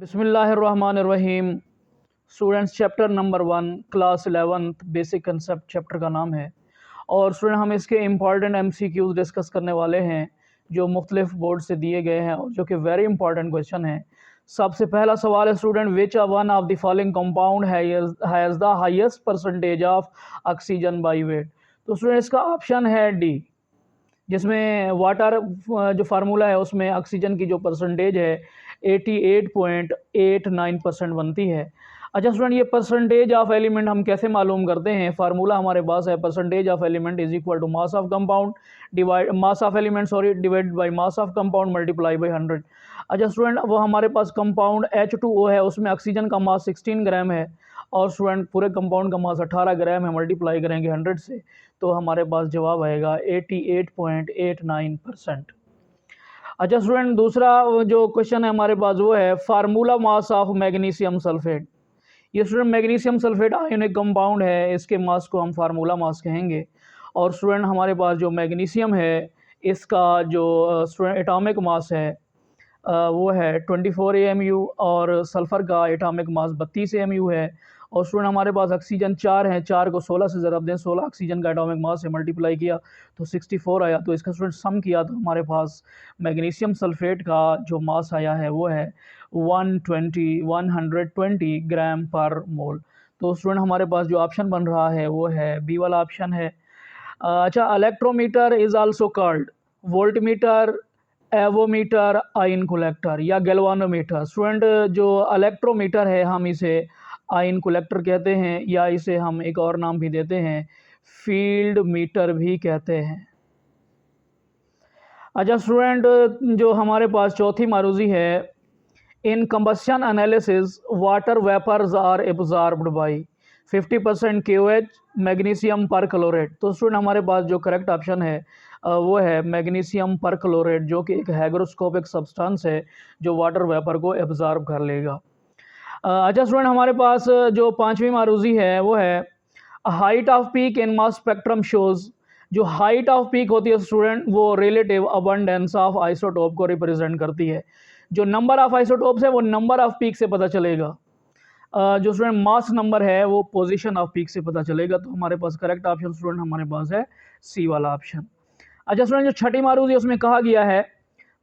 बिस्मिल्लाहिर्रहमानिर्रहीम। Students, chapter number 1 class 11th basic concept chapter का नाम है। और स्टूडेंट हम इसके इम्पॉर्टेंट MCQs डिस्कस करने वाले हैं जो मुख्तलिफ बोर्ड से दिए गए हैं और जो कि वेरी इंपॉर्टेंट क्वेश्चन है। सबसे पहला सवाल है student, which one of the following compound has the highest percentage of oxygen by wait. तो स्टूडेंट इसका ऑप्शन है डी, जिसमें वाटर जो फार्मूला है उसमें ऑक्सीजन की जो परसेंटेज है 88.89% बनती है। अच्छा स्टूडेंट, ये परसेंटेज ऑफ एलिमेंट हम कैसे मालूम करते हैं? फार्मूला हमारे पास है, percentage of element is equal to mass of compound divide mass of element divide by mass of compound multiply by 100। अच्छा स्टूडेंट, वो हमारे पास कंपाउंड H2O है, उसमें ऑक्सीजन का मास 16 ग्राम है और स्टूडेंट पूरे कंपाउंड का मास 18 ग्राम है। मल्टीप्लाई करेंगे 100 से तो हमारे पास जवाब आएगा 88.89%। अच्छा स्टूडेंट, दूसरा जो क्वेश्चन है हमारे पास वो है formula mass of magnesium sulphate. ये student magnesium sulphate ionic compound है, इसके मास को हम फार्मूला मास कहेंगे। और स्टूडेंट हमारे पास जो मैग्नीशियम है इसका जो स्टूडेंट एटॉमिक मास है वो है 24 AMU और सल्फ़र का एटॉमिक मास 32 AMU है। और स्टूडेंट हमारे पास ऑक्सीजन 4 हैं, 4 को 16 से ज़रब दें, 16 ऑक्सीजन का एटॉमिक मास है, मल्टीप्लाई किया तो 64 आया। तो इसका स्टूडेंट सम किया तो हमारे पास मैग्नीशियम सल्फेट का जो मास आया है वो है 120 ग्राम पर मोल। तो स्टूडेंट हमारे पास जो ऑप्शन बन रहा है वो है बी वाला ऑप्शन है। अच्छा, electrometer is also called voltmeter, avometer, ion collector या गैल्वानोमीटर। स्टूडेंट जो इलेक्ट्रोमीटर है हम इसे आयन कलेक्टर कहते हैं या इसे हम एक और नाम भी देते हैं फील्ड मीटर भी कहते हैं। अच्छा स्टूडेंट, जो हमारे पास चौथी मारूजी है, in combustion analysis water vapours are absorbed by 50% KOH magnesium perchlorate. तो स्टूडेंट हमारे पास जो करेक्ट ऑप्शन है वो है मैग्नीशियम पर क्लोरेट, जो कि एक हाइग्रोस्कोपिक सब्सटेंस है जो वाटर वेपर को एब्जॉर्ब कर लेगा। अच्छा स्टूडेंट, हमारे पास जो पांचवी मारूजी है वो है height off peak in mass spectrum shows. जो हाइट ऑफ पीक होती है स्टूडेंट वो रिलेटिव अबंडेंस ऑफ आइसोटोप को रिप्रेजेंट करती है। जो नंबर ऑफ आइसोटोप्स है वो नंबर ऑफ पीक से पता चलेगा। जो स्टूडेंट मास नंबर है वो पोजीशन ऑफ पीक से पता चलेगा। तो हमारे पास करेक्ट ऑप्शन स्टूडेंट हमारे पास है सी वाला ऑप्शन। अच्छा स्टूडेंट, जो छठी मारूजी है उसमें कहा गया है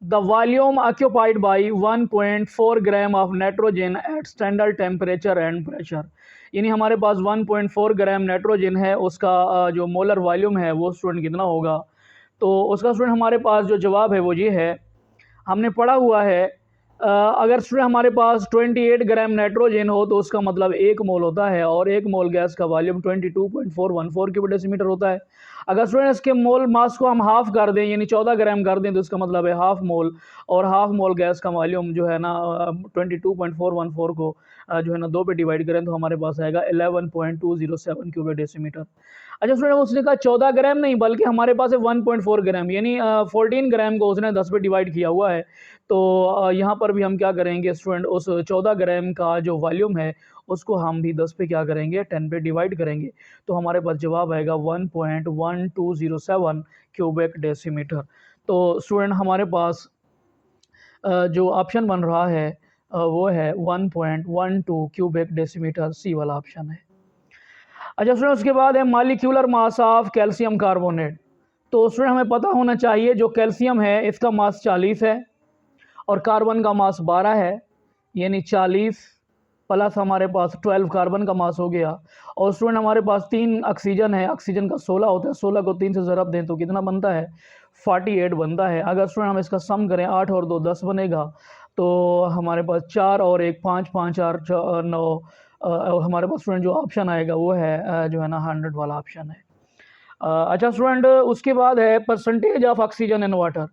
the volume occupied by 1.4 gram of nitrogen eight standard temperature and pressure. यानी हमारे पास 1.4 ग्राम नाइट्रोजन है, उसका जो मोलर वॉल्यूम है वो स्टूडेंट कितना होगा? तो उसका स्टूडेंट हमारे पास जो जवाब है वो ये है, हमने पढ़ा हुआ है अगर स्टूडेंट हमारे पास 28 ग्राम नाइट्रोजन हो तो उसका मतलब 1 मोल होता है और 1 मोल गैस का वॉल्यूम 22.414 क्यूबिक डेसीमीटर होता है। अगर स्टूडेंट इसके मोल मास को हम हाफ कर दें यानी 14 ग्राम कर दें तो इसका मतलब है हाफ मोल, और हाफ मोल गैस का वॉल्यूम जो है ना 22.414 को जो है ना 2 पे डिवाइड करें तो हमारे पास आएगा 11.207 क्यूबिक डेसीमीटर। अच्छा स्टूडेंट, उसने कहा 14 ग्राम नहीं बल्कि हमारे पास है 1.4 ग्राम, यानी 14 ग्राम को उसने 10 पे डिवाइड किया हुआ है। तो यहाँ पर भी हम क्या करेंगे स्टूडेंट, उस 14 ग्राम का जो वॉल्यूम है उसको हम भी 10 पे क्या करेंगे, 10 पे डिवाइड करेंगे। तो हमारे पास जवाब आएगा 1.1207 क्यूबिक डेसीमीटर। तो स्टूडेंट हमारे पास जो ऑप्शन बन रहा है वो है 1.12 क्यूबिक डेसीमीटर, सी वाला ऑप्शन है। अच्छा स्टूडेंट, उसके बाद है molecular mass of calcium carbonate. तो स्टूडेंट हमें पता होना चाहिए जो कैल्शियम है इसका मास 40 है और कार्बन का मास 12 है, यानी 40 प्लस हमारे पास 12 कार्बन का मास हो गया। और स्टूडेंट हमारे पास 3 ऑक्सीजन है, ऑक्सीजन का 16 होता है, 16 को 3 से ज़रब दें तो कितना बनता है? 48 बनता है। अगर स्टूडेंट हम इसका सम करें 8 और 2 10 बनेगा, तो हमारे पास 4 और 1 5 5 4 9 हमारे पास स्टूडेंट जो ऑप्शन आएगा वो है जो है ना 100 वाला ऑप्शन है। अच्छा स्टूडेंट, उसके बाद है percentage of oxygen in water.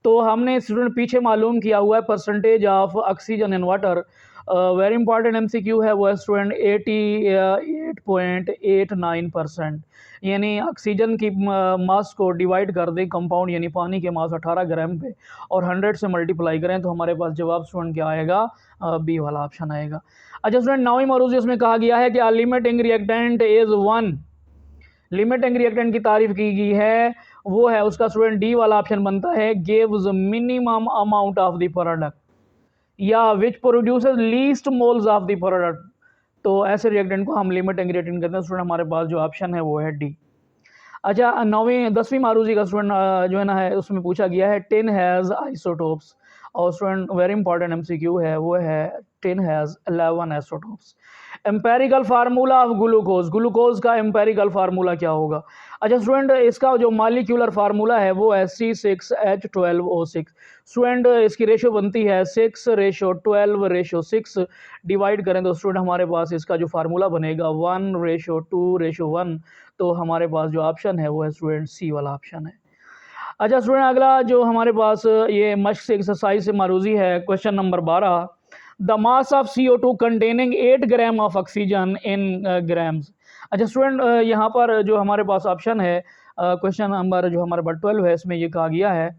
तो हमने स्टूडेंट पीछे मालूम किया हुआ है percentage of oxygen in water, very important MCQ है वो है स्टूडेंट 88.89%। यानी ऑक्सीजन की मास को डिवाइड कर दें कंपाउंड यानी पानी के मास 18 ग्राम पे और 100 से मल्टीप्लाई करें तो हमारे पास जवाब स्टूडेंट क्या आएगा? बी वाला ऑप्शन आएगा। अच्छा स्टूडेंट, 9वीं मारूजी उसमें कहा गया है कि limiting reactant is 1। Limiting reactant की तारीफ की गई है वो है उसका स्टूडेंट डी वाला ऑप्शन बनता है gives minimum amount of the product. या which produces least moles of the product. तो ऐसे रिएक्टेंट को हम लिमिटिंग रिएक्टेंट कहते हैं। स्टूडेंट हमारे पास जो ऑप्शन है वो है डी। अच्छा, 10वीं मारूजी का स्टूडेंट जो है ना है उसमें पूछा गया है टिन हैज़ आइसोटोप्स, और स्टूडेंट वेरी इंपॉर्टेंट एमसीक्यू है वो है tin has 11 isotopes. Empirical formula of glucose, glucose का एम्पेरिकल फार्मूला क्या होगा? अच्छा स्टूडेंट, इसका जो मालिक्यूलर फार्मूला है वो है C6H12O6। स्टूडेंट इसकी रेशो बनती है 6:12:6, डिवाइड करें तो स्टूडेंट हमारे पास इसका जो फार्मूला बनेगा 1:2:1। तो हमारे पास जो ऑप्शन है वो है स्टूडेंट सी वाला ऑप्शन है। अच्छा स्टूडेंट, अगला जो हमारे पास ये मश्क से एक्सरसाइज से मारूजी है, question number 12। The mass of CO2 containing 8 gram of oxygen in grams. अच्छा स्टूडेंट, यहाँ पर जो हमारे पास ऑप्शन है क्वेश्चन नंबर जो हमारे पास 12 है, इसमें ये कहा गया है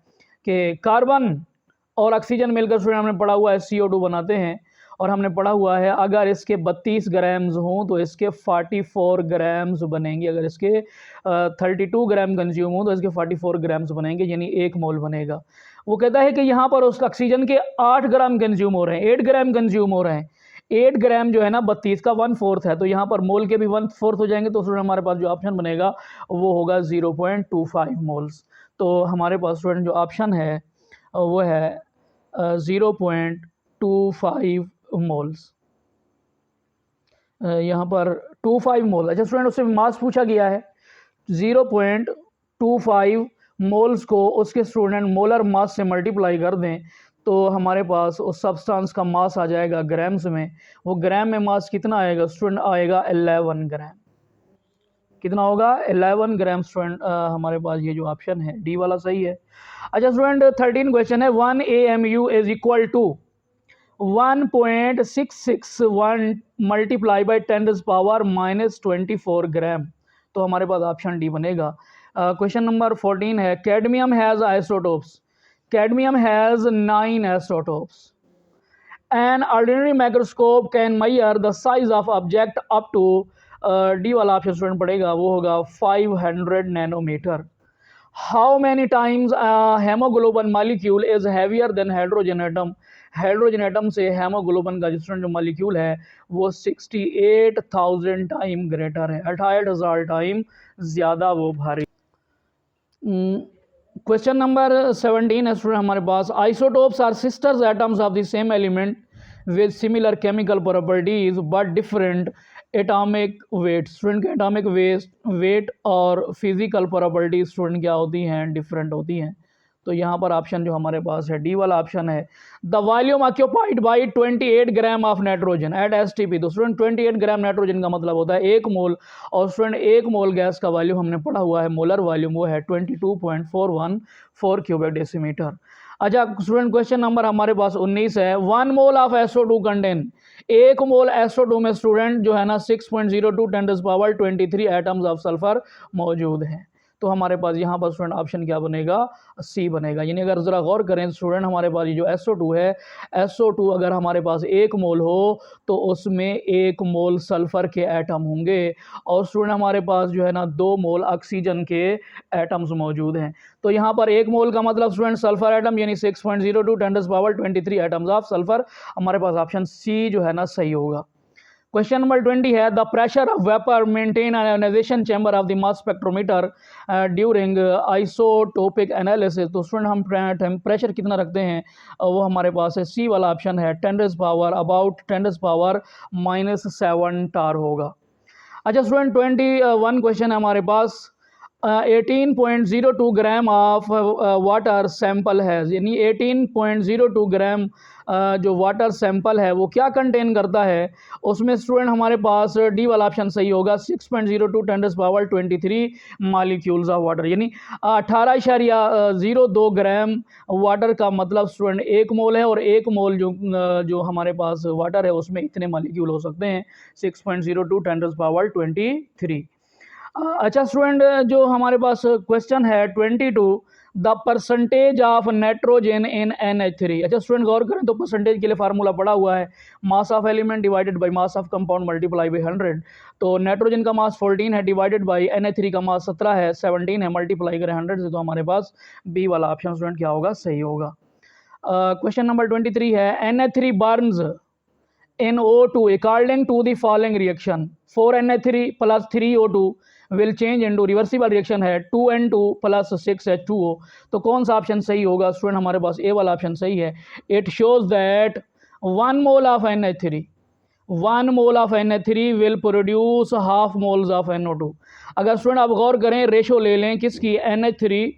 कि कार्बन और ऑक्सीजन मिलकर स्टूडेंट हमने पढ़ा हुआ है CO2 बनाते हैं, और हमने पढ़ा हुआ है अगर इसके 32 ग्राम्स हों तो इसके 44 ग्राम्स बनेंगे, अगर इसके 32 ग्राम कंज्यूम हो तो इसके 44 ग्राम्स बनेंगे, यानी 1 मोल बनेगा। वो कहता है कि यहाँ पर उसका ऑक्सीजन के 8 ग्राम कंज्यूम हो रहे हैं, 8 ग्राम कंज्यूम हो रहे हैं। 8 ग्राम जो है ना 32 का 1/4 है, तो यहाँ पर मोल के भी 1/4 हो जाएंगे, तो स्टूडेंट हमारे पास जो ऑप्शन बनेगा वो होगा 0.25 मोल्स। तो हमारे पास स्टूडेंट जो ऑप्शन है वो है 0.25 मोल्स। यहाँ पर 25 मोल। अच्छा स्टूडेंट, उससे मास पूछा गया है 0.25 मोल्स को उसके स्टूडेंट मोलर मास से मल्टीप्लाई कर दें तो हमारे पास उस सब्सटेंस का मास आ जाएगा ग्राम्स में। वो ग्राम में मास कितना आएगा स्टूडेंट? आएगा 11 ग्राम। कितना होगा? 11 ग्राम स्टूडेंट। हमारे पास ये जो ऑप्शन है डी वाला सही है। अच्छा स्टूडेंट, 13 क्वेश्चन है 1 AMU is equal to 1.661 multiply by 10⁻⁻24 gram. तो हमारे पास ऑप्शन डी बनेगा। क्वेश्चन नंबर 14 है cadmium has isotopes. Cadmium has 9 isotopes. An ordinary microscope can measure the size of object up to, D वाला option student पड़ेगा वो होगा 500 nanometre. How many times haemoglobin molecule is heavier than hydrogen atom. Hydrogen atom से haemoglobin का student जो molecule है वो 68,000 time greater है, 68,000 टाइम ज़्यादा वो भारी। क्वेश्चन नंबर 17 है स्टूडेंट हमारे पास isotopes are sisters atoms of the same element with similar chemical properties but different atomic weight. Student के एटॉमिक वेट और फिजिकल प्रॉपर्टीज स्टूडेंट क्या होती हैं? डिफरेंट होती हैं। तो यहाँ पर ऑप्शन जो हमारे पास है डी वाला ऑप्शन है। The volume occupied by 28 gram of nitrogen eight STP। तो स्टूडेंट 28 ग्राम नाइट्रोजन का मतलब होता है 1 मोल, और स्टूडेंट 1 मोल गैस का वॉल्यूम हमने पढ़ा हुआ है मोलर वॉल्यूम वो है 22.414 क्यूबिक डेसीमीटर। अच्छा स्टूडेंट, क्वेश्चन नंबर हमारे पास 19 है 1 mole of SO2 contain. 1 mole SO2 में स्टूडेंट जो है ना 6.02 10⁻23 एटम्स ऑफ सल्फर मौजूद हैं। तो हमारे पास यहाँ पर स्टूडेंट ऑप्शन क्या बनेगा? सी बनेगा। यानी अगर ज़रा गौर करें स्टूडेंट, हमारे पास ये जो SO2 है, SO2 अगर हमारे पास 1 मोल हो तो उसमें 1 मोल सल्फ़र के एटम होंगे, और स्टूडेंट हमारे पास जो है ना 2 मोल ऑक्सीजन के एटम्स मौजूद हैं। तो यहाँ पर 1 मोल का मतलब स्टूडेंट सल्फ़र एटम यानी 6.02 10⁻23 एटम्स ऑफ सल्फ़र। हमारे पास ऑप्शन सी जो है ना सही होगा। क्वेश्चन नंबर 20 है the pressure of vapour maintain ionisation chamber of the mass spectrometer during isotopic analysis. तो स्टूडेंट हम प्रेशर कितना रखते हैं वो हमारे पास है सी वाला ऑप्शन है 10⁻⁻7 टार होगा। अच्छा स्टूडेंट, 21 क्वेश्चन है हमारे पास 18.02 ग्राम ऑफ वाटर सैंपल है, यानी 18.02 ग्राम जो वाटर सैंपल है वो क्या कंटेन करता है? उसमें स्टूडेंट हमारे पास डी वाला ऑप्शन सही होगा 6.02 10⁻23 मॉलिक्यूल्स ऑफ वाटर, यानी 18.02 ग्राम वाटर का मतलब स्टूडेंट 1 मोल है, और 1 मोल जो हमारे पास वाटर है उसमें इतने मॉलिक्यूल हो सकते हैं 6.02 10⁻23। अच्छा स्टूडेंट, जो हमारे पास क्वेश्चन है 22 the percentage of nitrogen in NH3। अच्छा स्टूडेंट, गौर करें तो परसेंटेज के लिए फार्मूला पड़ा हुआ है मास of element divided by mass of compound multiply by 100। तो नाइट्रोजन का मास 14 है डिवाइडेड बाय NH3 का मास 17 है, 17 है मल्टीप्लाई करें 100 से, तो हमारे पास बी वाला ऑप्शन स्टूडेंट क्या होगा? सही होगा। क्वेश्चन नंबर 23 है Na3 Burns in O2 according to the following reaction 4Na3 plus 3O2 will change into reversible reaction है 2N2 प्लस 6H2O। तो कौन सा ऑप्शन सही होगा स्टूडेंट? हमारे पास ए वाला ऑप्शन सही है। It shows that 1 mole of Na3 1 mole of Na3 will produce half moles of NO2। अगर स्टूडेंट आप गौर करें, रेशो ले लें किसकी, NH3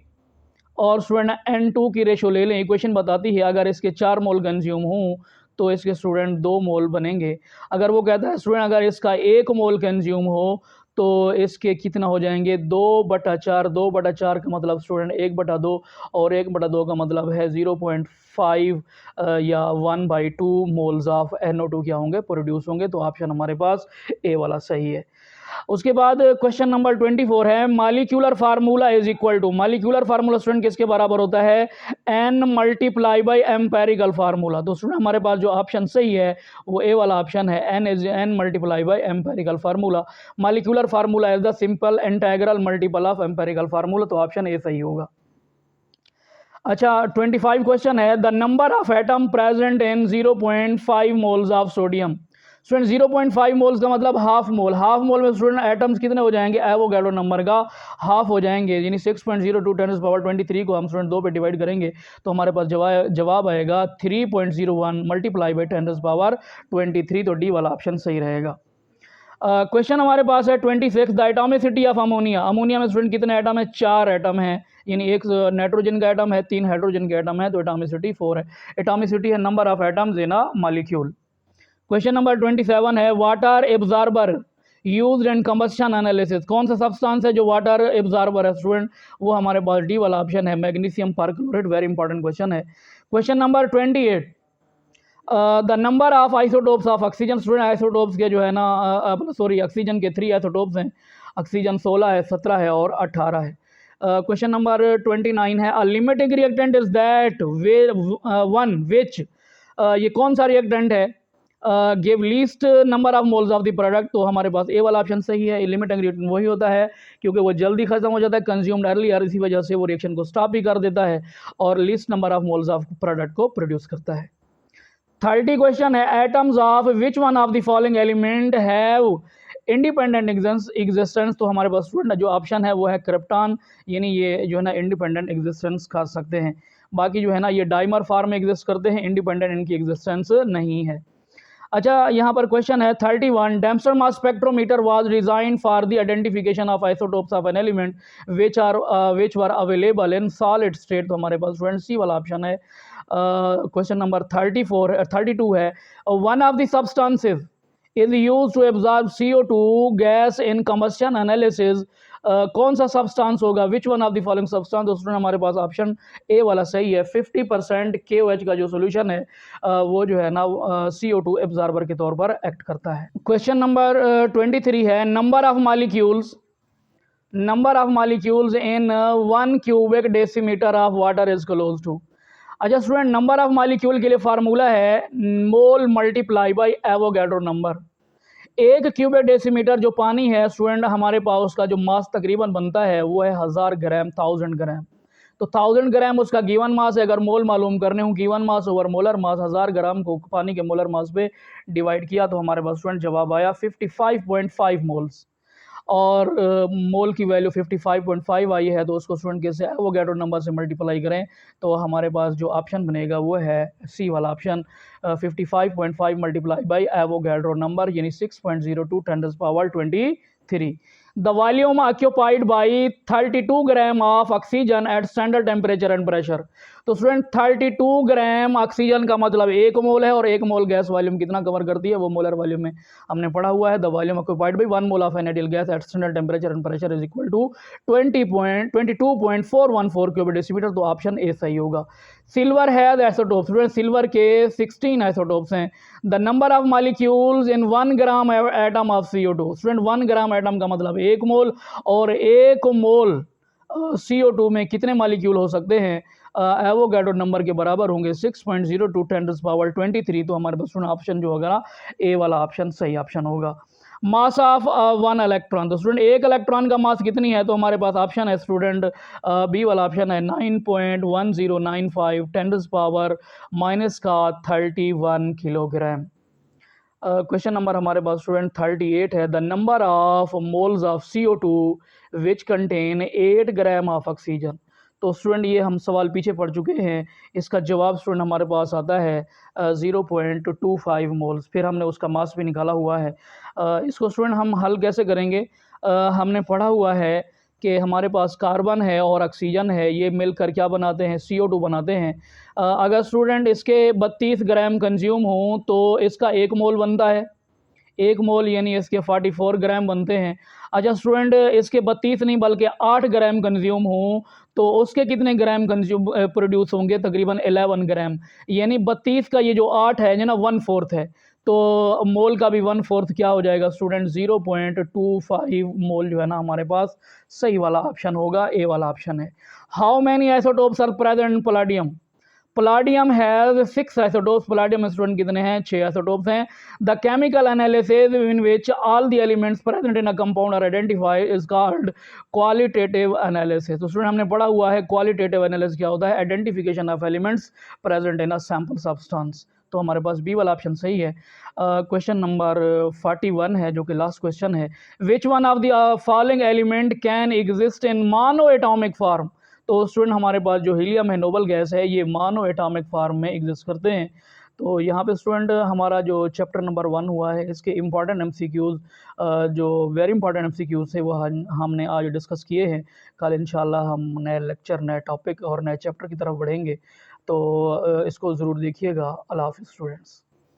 और स्टूडेंट N2 की रेशो ले लें। इक्वेशन बताती है अगर इसके 4 मोल कंज्यूम हों तो इसके स्टूडेंट 2 मोल बनेंगे। अगर वो कहता है स्टूडेंट अगर इसका 1 मोल कंज्यूम हो तो इसके कितना हो जाएंगे, 2/4। 2/4 का मतलब स्टूडेंट 1/2 और 1/2 का मतलब है 0.5 या 1/2 मोल्स ऑफ NO2 क्या होंगे, प्रोड्यूस होंगे। तो ऑप्शन हमारे पास ए वाला सही है। उसके बाद क्वेश्चन नंबर 24 है molecular formula is equal to, molecular formula student किसके बराबर होता है, n multiply by empirical formula. तो स्टूडेंट हमारे पास जो ऑप्शन सही है वो ए वाला ऑप्शन है, n multiply by empirical formula. Molecular formula is the simple integral multiple of empirical formula. तो ऑप्शन ए सही होगा। अच्छा 25 क्वेश्चन है the number of atom present in 0.5 moles of sodium. Student 0.5 moles का मतलब हाफ मोल। हाफ मोल में student atoms कितने हो जाएंगे, एवोगैड्रो नंबर का हाफ हो जाएंगे, यानी 6.02 10 पावर 23 को हम स्टूडेंट 2 पे डिवाइड करेंगे तो हमारे पास जवाब आएगा 3.01 मल्टीप्लाई बाई 10 पावर 23। तो डी वाला ऑप्शन सही रहेगा। क्वेश्चन हमारे पास है 26 the atomicity of ammonia. Ammonia में स्टूडेंट कितने एटम है, 4 एटम है, यानी एक नाइट्रोजन का एटम है, 3 हाइड्रोजन के एटम है, तो एटॉमिसिटी 4 है। एटॉमिसिटी है number of atoms in a molecule. Question number 27 है water absorber used in combustion analysis. कौन सा सब्सटेंस है जो वाटर एब्जॉर्बर है स्टूडेंट, वो हमारे पास डी वाला ऑप्शन है, magnesium perchlorate. Very important question है। Question number 28 the number of isotopes of oxygen. Student isotopes के जो है ना सॉरी ऑक्सीजन के 3 आइसोटोप्स हैं, ऑक्सीजन 16 है, 17 है और 18 है। क्वेश्चन नंबर 29 है a limiting reactant is that one which, ये कौन सा रिएक्टेंट है, give least number of moles of the product. तो हमारे पास ए वाला ऑप्शन सही है। लिमिटिंग रिएक्टेंट वही होता है क्योंकि वो जल्दी खत्म हो जाता है, कंज्यूम्ड अर्लियर, इसी वजह से वो रिएक्शन को स्टॉप भी कर देता है और least number of moles of product को प्रोड्यूस करता है। 30 क्वेश्चन है atoms of which one of the following element have independent existence. तो हमारे पास स्टूडेंट जो ऑप्शन है वो है क्रिप्टॉन, यानी ये जो है ना इंडिपेंडेंट एग्जिस्टेंस कर सकते हैं। बाकी जो है ना ये डाइमर फॉर्म में एग्जिस्ट करते हैं, इंडिपेंडेंट इनकी एग्जिस्टेंस नहीं है। अच्छा यहाँ पर क्वेश्चन है 31 Dempster mass spectrometer was design for the identification of isotopes of an element which were available in solid state. तो हमारे पास स्टूडेंट सी वाला ऑप्शन है। क्वेश्चन नंबर 32 है one of the substances is used to absorb CO2 gas in combustion analysis. कौन सा substance होगा, which one of the following substance. दोस्तों हमारे पास ऑप्शन ए वाला सही है। 50% KOH का जो सोल्यूशन है वो जो है ना CO2 एब्जॉर्बर के तौर पर एक्ट करता है। क्वेश्चन नंबर 23 है number of molecules in 1 cubic decimetre of water is close to. अच्छा स्टूडेंट नंबर ऑफ मॉलिक्यूल के लिए फार्मूला है mole multiply by Avogadro number. 1 cubic decimetre जो पानी है स्टूडेंट हमारे पास उसका जो मास तकरीबन बनता है वो है 1000 ग्राम, 1000 ग्राम। तो 1000 ग्राम उसका गिवन मास है। अगर मोल मालूम करने हो, given mass over molar mass, 1000 ग्राम को पानी के मोलर मास पे डिवाइड किया तो हमारे पास स्टूडेंट जवाब आया 55.5 मोल्स। और मोल की वैल्यू 55.5 आई है तो उसको स्टूडेंट कैसे एवोगैड्रो नंबर से मल्टीप्लाई करें तो हमारे पास जो ऑप्शन बनेगा वो है सी वाला option, 55.5 multiply by Avogadro number यानी 6.02 10 power 23। The volume occupied by 32 gram of oxygen at standard temperature and pressure. तो स्टूडेंट 32 ग्राम ऑक्सीजन का मतलब 1 मोल है और 1 मोल गैस वॉल्यूम कितना कवर करती है, वो मोलर वॉल्यूम में हमने पढ़ा हुआ है। The volume occupied by 1 mole of an ideal gas at standard temperature and pressure is equal to 22.414 cubic decimetre. तो ऑप्शन ए सही होगा। Silver has isotopes. Student silver के 16 आइसोटोप्स हैं। The number of molecules in 1 gram atom of CO2। Student 1 gram atom का मतलब 1 मोल और 1 मोल CO2 में कितने मॉलिक्यूल हो सकते हैं, एवोगैड्रो नंबर के बराबर होंगे 6.02 10 पावर 23। तो हमारे पास ऑप्शन जो होगा ए वाला ऑप्शन सही ऑप्शन होगा। मास ऑफ वन इलेक्ट्रॉन, तो स्टूडेंट एक इलेक्ट्रॉन का मास कितनी है, तो हमारे पास ऑप्शन है स्टूडेंट बी वाला ऑप्शन है 9.1095 10⁻⁻31 किलोग्राम। क्वेश्चन नंबर हमारे पास स्टूडेंट 38 है, the number of moles of CO2 which contain 8 gram of oxygen. तो स्टूडेंट ये हम सवाल पीछे पढ़ चुके हैं, इसका जवाब स्टूडेंट हमारे पास आता है 0.25 मोल्स, फिर हमने उसका मास भी निकाला हुआ है। इसको स्टूडेंट हम हल कैसे करेंगे, हमने पढ़ा हुआ है कि हमारे पास कार्बन है और ऑक्सीजन है, ये मिलकर क्या बनाते हैं, CO2 बनाते हैं। अगर स्टूडेंट इसके 32 ग्राम कंज्यूम हों तो इसका 1 मोल बनता है, 1 मोल यानी इसके 44 ग्राम बनते हैं। अच्छा स्टूडेंट, इसके 32 नहीं बल्कि 8 ग्राम कंज्यूम हों तो उसके कितने ग्राम कंज्यूम प्रोड्यूस होंगे, तकरीबन 11 ग्राम, यानी 32 का ये जो 8 है जो ना 1/4 है, तो मोल का भी 1/4 क्या हो जाएगा स्टूडेंट, 0.25 मोल जो है ना हमारे पास सही वाला ऑप्शन होगा, ए वाला ऑप्शन है। How many isotopes are present in palladium, palladium has 6 isotopes, palladium student कितने हैं, 6 आइसोटोप्स हैं। The chemical analysis in which all the elements present in a compound are identified is called qualitative analysis. तो student हमने पढ़ा हुआ है qualitative analysis क्या होता है, identification of elements present in a sample substance. तो हमारे पास बी वाला ऑप्शन सही है। क्वेश्चन नंबर 41 है जो कि लास्ट क्वेश्चन है, विच one of the following element can exist in mono atomic form. तो स्टूडेंट हमारे पास जो हीलियम है, नोबल गैस है, ये मोनो एटॉमिक फॉर्म में एग्जिस्ट करते हैं। तो यहाँ पे स्टूडेंट हमारा जो चैप्टर नंबर 1 हुआ है इसके इम्पॉर्टेंट MCQs, जो वेरी इंपॉर्टेंट MCQs है वो हमने आज डिस्कस किए हैं। कल इंशाल्लाह हम नए लेक्चर, नए टॉपिक और नए चैप्टर की तरफ बढ़ेंगे, तो इसको ज़रूर देखिएगा। अल्लाह हाफ़िज़ स्टूडेंट्स।